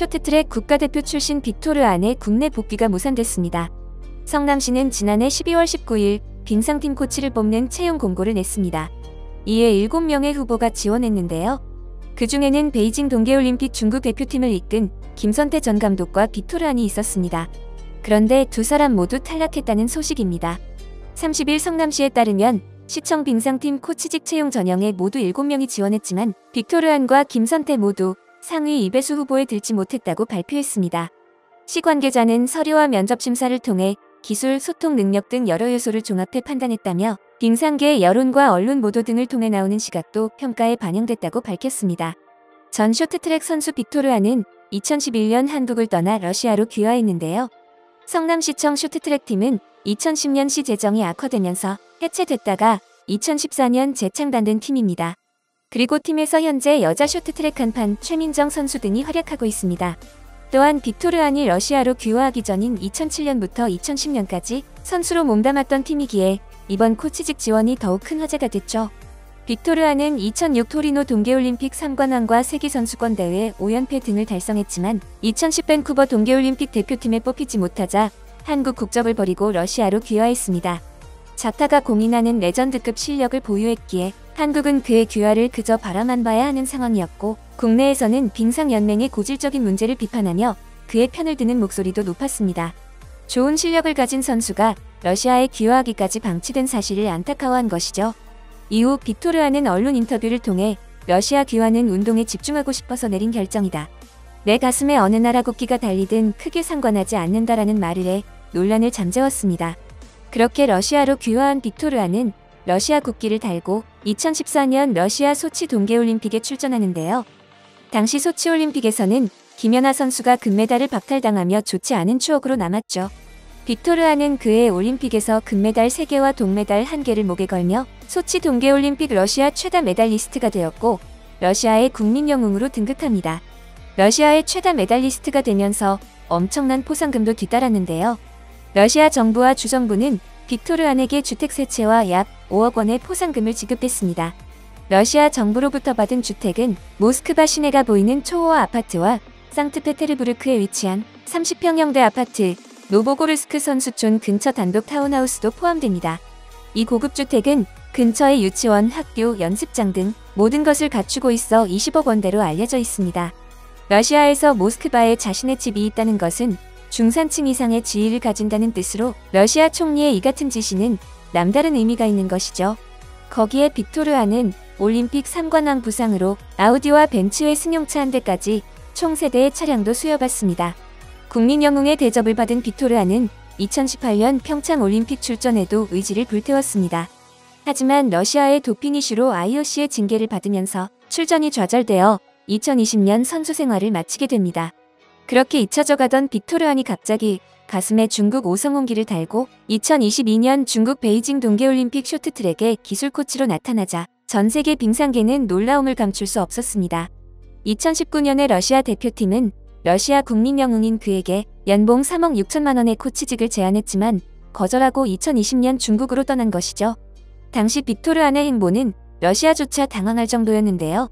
쇼트트랙 국가대표 출신 빅토르 안의 국내 복귀가 무산됐습니다. 성남시는 지난해 12월 19일 빙상팀 코치를 뽑는 채용 공고를 냈습니다. 이에 7명의 후보가 지원했는데요. 그 중에는 베이징 동계올림픽 중국 대표팀을 이끈 김선태 전 감독과 빅토르 안이 있었습니다. 그런데 두 사람 모두 탈락했다는 소식입니다. 30일 성남시에 따르면 시청 빙상팀 코치직 채용 전형에 모두 7명이 지원했지만 빅토르 안과 김선태 모두 상위 2배수 후보에 들지 못했다고 발표했습니다. 시 관계자는 서류와 면접 심사를 통해 기술, 소통 능력 등 여러 요소를 종합해 판단했다며 빙상계의 여론과 언론 보도 등을 통해 나오는 시각도 평가에 반영됐다고 밝혔습니다. 전 쇼트트랙 선수 빅토르 안은 2011년 한국을 떠나 러시아로 귀화했는데요. 성남시청 쇼트트랙팀은 2010년 재정이 악화되면서 해체됐다가 2014년 재창단된 팀입니다. 그리고 팀에서 현재 여자 쇼트트랙 간판 최민정 선수 등이 활약하고 있습니다. 또한 빅토르 안이 러시아로 귀화하기 전인 2007년부터 2010년까지 선수로 몸담았던 팀이기에 이번 코치직 지원이 더욱 큰 화제가 됐죠. 빅토르 안은 2006 토리노 동계올림픽 3관왕과 세계선수권대회 5연패 등을 달성했지만 2010 밴쿠버 동계올림픽 대표팀에 뽑히지 못하자 한국 국적을 버리고 러시아로 귀화했습니다. 자타가 공인하는 레전드급 실력을 보유했기에 한국은 그의 귀화를 그저 바라만 봐야 하는 상황이었고 국내에서는 빙상연맹의 고질적인 문제를 비판하며 그의 편을 드는 목소리도 높았습니다. 좋은 실력을 가진 선수가 러시아에 귀화하기까지 방치된 사실을 안타까워한 것이죠. 이후 빅토르 안은 언론 인터뷰를 통해 러시아 귀화는 운동에 집중하고 싶어서 내린 결정이다. 내 가슴에 어느 나라 국기가 달리든 크게 상관하지 않는다라는 말을 해 논란을 잠재웠습니다. 그렇게 러시아로 귀화한 빅토르 안은 러시아 국기를 달고 2014년 러시아 소치 동계올림픽에 출전하는데요. 당시 소치올림픽에서는 김연아 선수가 금메달을 박탈당하며 좋지 않은 추억으로 남았죠. 빅토르 안은 그해 올림픽에서 금메달 3개와 동메달 1개를 목에 걸며 소치 동계올림픽 러시아 최다 메달리스트가 되었고 러시아의 국민 영웅으로 등극합니다. 러시아의 최다 메달리스트가 되면서 엄청난 포상금도 뒤따랐는데요. 러시아 정부와 주정부는 빅토르 안에게 주택 세 채와 약 5억 원의 포상금을 지급했습니다. 러시아 정부로부터 받은 주택은 모스크바 시내가 보이는 초호화 아파트와 상트페테르부르크에 위치한 30평형대 아파트, 노보고르스크 선수촌 근처 단독 타운하우스도 포함됩니다. 이 고급 주택은 근처의 유치원, 학교, 연습장 등 모든 것을 갖추고 있어 20억 원대로 알려져 있습니다. 러시아에서 모스크바에 자신의 집이 있다는 것은 중산층 이상의 지위를 가진다는 뜻으로 러시아 총리의 이 같은 지시는 남다른 의미가 있는 것이죠. 거기에 빅토르 안은 올림픽 3관왕 부상으로 아우디와 벤츠의 승용차 한 대까지 총 3대의 차량도 수여받습니다. 국민 영웅의 대접을 받은 빅토르 안은 2018년 평창 올림픽 출전에도 의지를 불태웠습니다. 하지만 러시아의 도핑 이슈로 IOC의 징계를 받으면서 출전이 좌절되어 2020년 선수 생활을 마치게 됩니다. 그렇게 잊혀져 가던 빅토르 안이 갑자기 가슴에 중국 오성홍기를 달고 2022년 중국 베이징 동계올림픽 쇼트트랙의 기술 코치로 나타나자 전 세계 빙상계는 놀라움을 감출 수 없었습니다. 2019년에 러시아 대표팀은 러시아 국민 영웅인 그에게 연봉 3억 6천만 원의 코치직을 제안했지만 거절하고 2020년 중국으로 떠난 것이죠. 당시 빅토르 안의 행보는 러시아조차 당황할 정도였는데요.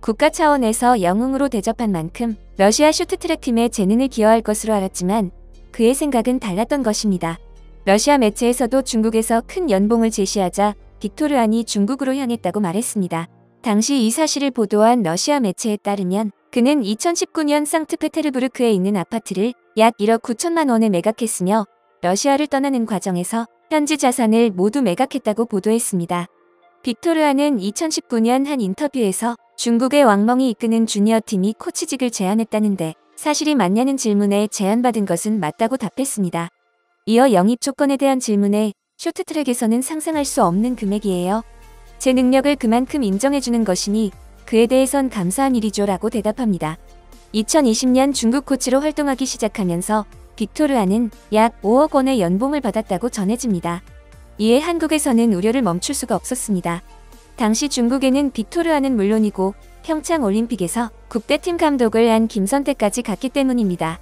국가 차원에서 영웅으로 대접한 만큼 러시아 쇼트트랙 팀에 재능을 기여할 것으로 알았지만 그의 생각은 달랐던 것입니다. 러시아 매체에서도 중국에서 큰 연봉을 제시하자 빅토르 안이 중국으로 향했다고 말했습니다. 당시 이 사실을 보도한 러시아 매체에 따르면 그는 2019년 상트페테르부르크에 있는 아파트를 약 1억 9천만 원에 매각했으며 러시아를 떠나는 과정에서 현지 자산을 모두 매각했다고 보도했습니다. 빅토르 안은 2019년 한 인터뷰에서 중국의 왕멍이 이끄는 주니어 팀이 코치직을 제안했다는데 사실이 맞냐는 질문에 제안받은 것은 맞다고 답했습니다. 이어 영입 조건에 대한 질문에 쇼트트랙에서는 상상할 수 없는 금액이에요. 제 능력을 그만큼 인정해주는 것이니 그에 대해선 감사한 일이죠 라고 대답합니다. 2020년 중국 코치로 활동하기 시작하면서 빅토르 안은 약 5억 원의 연봉을 받았다고 전해집니다. 이에 한국에서는 우려를 멈출 수가 없었습니다. 당시 중국에는 빅토르 안은 물론이고 평창 올림픽에서 국대팀 감독을 한 김선태까지 갔기 때문입니다.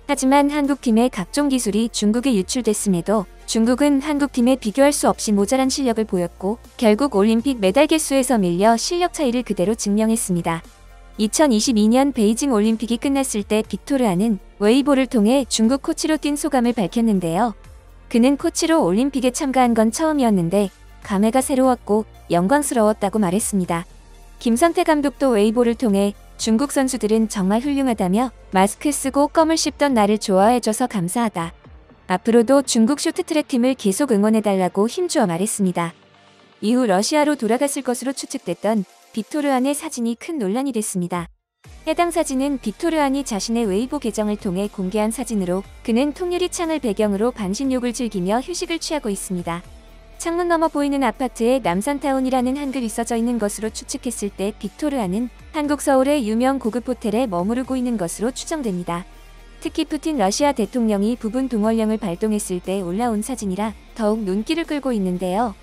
하지만 한국팀의 각종 기술이 중국에 유출됐음에도 중국은 한국팀에 비교할 수 없이 모자란 실력을 보였고 결국 올림픽 메달 개수에서 밀려 실력 차이를 그대로 증명했습니다. 2022년 베이징 올림픽이 끝났을 때 빅토르아는 웨이보를 통해 중국 코치로 뛴 소감을 밝혔는데요. 그는 코치로 올림픽에 참가한 건 처음이었는데 감회가 새로웠고 영광스러웠다고 말했습니다. 김선태 감독도 웨이보를 통해 중국 선수들은 정말 훌륭하다며 마스크 쓰고 껌을 씹던 나를 좋아해줘서 감사하다. 앞으로도 중국 쇼트트랙팀을 계속 응원해달라고 힘주어 말했습니다. 이후 러시아로 돌아갔을 것으로 추측됐던 빅토르안의 사진이 큰 논란이 됐습니다. 해당 사진은 빅토르안이 자신의 웨이보 계정을 통해 공개한 사진으로 그는 통유리 창을 배경으로 반신욕을 즐기며 휴식을 취하고 있습니다. 창문 너머 보이는 아파트에 남산타운이라는 한글이 써져 있는 것으로 추측했을 때 빅토르아는 한국 서울의 유명 고급 호텔에 머무르고 있는 것으로 추정됩니다. 특히 푸틴 러시아 대통령이 부분 동원령을 발동했을 때 올라온 사진이라 더욱 눈길을 끌고 있는데요.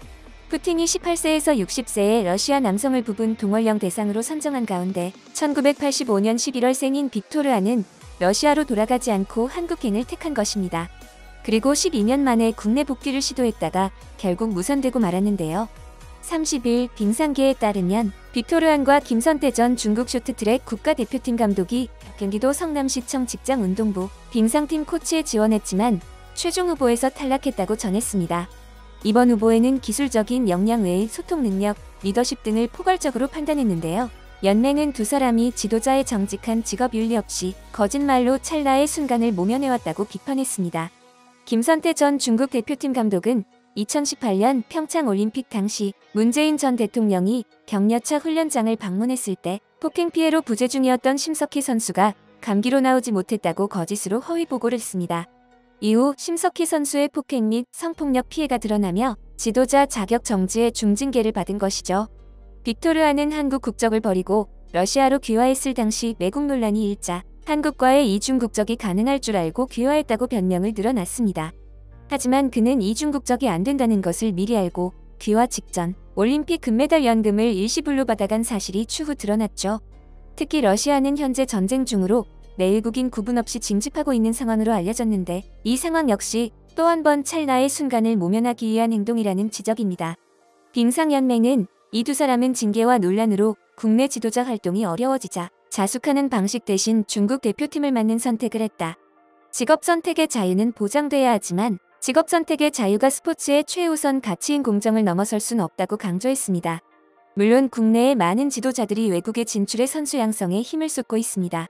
푸틴이 18세에서 60세의 러시아 남성을 부분 동원령 대상으로 선정한 가운데 1985년 11월 생인 빅토르아는 러시아로 돌아가지 않고 한국행을 택한 것입니다. 그리고 12년 만에 국내 복귀를 시도했다가 결국 무산되고 말았는데요. 30일 빙상계에 따르면 빅토르안과 김선태 전 중국 쇼트트랙 국가대표팀 감독이 경기도 성남시청 직장운동부 빙상팀 코치에 지원했지만 최종 후보에서 탈락했다고 전했습니다. 이번 후보에는 기술적인 역량 외의 소통 능력, 리더십 등을 포괄적으로 판단했는데요. 연맹은 두 사람이 지도자의 정직한 직업 윤리 없이 거짓말로 찰나의 순간을 모면해왔다고 비판했습니다. 김선태 전 중국 대표팀 감독은 2018년 평창 올림픽 당시 문재인 전 대통령이 격려차 훈련장을 방문했을 때 폭행 피해로 부재 중이었던 심석희 선수가 감기로 나오지 못했다고 거짓으로 허위 보고를 했습니다. 이후 심석희 선수의 폭행 및 성폭력 피해가 드러나며 지도자 자격 정지의 중징계를 받은 것이죠. 빅토르아는 한국 국적을 버리고 러시아로 귀화했을 당시 매국 논란이 일자 한국과의 이중 국적이 가능할 줄 알고 귀화했다고 변명을 늘어놨습니다. 하지만 그는 이중 국적이 안 된다는 것을 미리 알고 귀화 직전 올림픽 금메달 연금을 일시불로 받아간 사실이 추후 드러났죠. 특히 러시아는 현재 전쟁 중으로 내일국인 구분 없이 징집하고 있는 상황으로 알려졌는데 이 상황 역시 또 한 번 찰나의 순간을 모면하기 위한 행동이라는 지적입니다. 빙상연맹은 이 두 사람은 징계와 논란으로 국내 지도자 활동이 어려워지자 자숙하는 방식 대신 중국 대표팀을 맡는 선택을 했다. 직업 선택의 자유는 보장돼야 하지만 직업 선택의 자유가 스포츠의 최우선 가치인 공정을 넘어설 순 없다고 강조했습니다. 물론 국내의 많은 지도자들이 외국의 진출의 선수 양성에 힘을 쏟고 있습니다.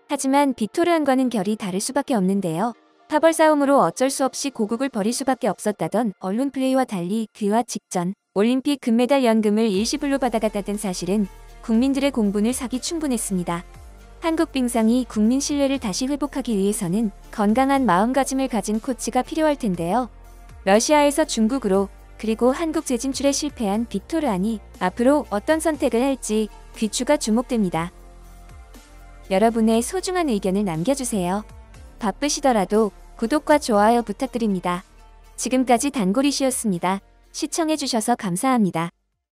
하지만 빅토르안과는 결이 다를 수밖에 없는데요. 파벌 싸움으로 어쩔 수 없이 고국을 버릴 수밖에 없었다던 언론 플레이와 달리 귀화 직전 올림픽 금메달 연금을 일시불로 받아갔다던 사실은 국민들의 공분을 사기 충분했습니다. 한국 빙상이 국민 신뢰를 다시 회복하기 위해서는 건강한 마음가짐을 가진 코치가 필요할 텐데요. 러시아에서 중국으로 그리고 한국 재진출에 실패한 빅토르안이 앞으로 어떤 선택을 할지 귀추가 주목됩니다. 여러분의 소중한 의견을 남겨주세요. 바쁘시더라도 구독과 좋아요 부탁드립니다. 지금까지 단골이시였습니다. 시청해주셔서 감사합니다.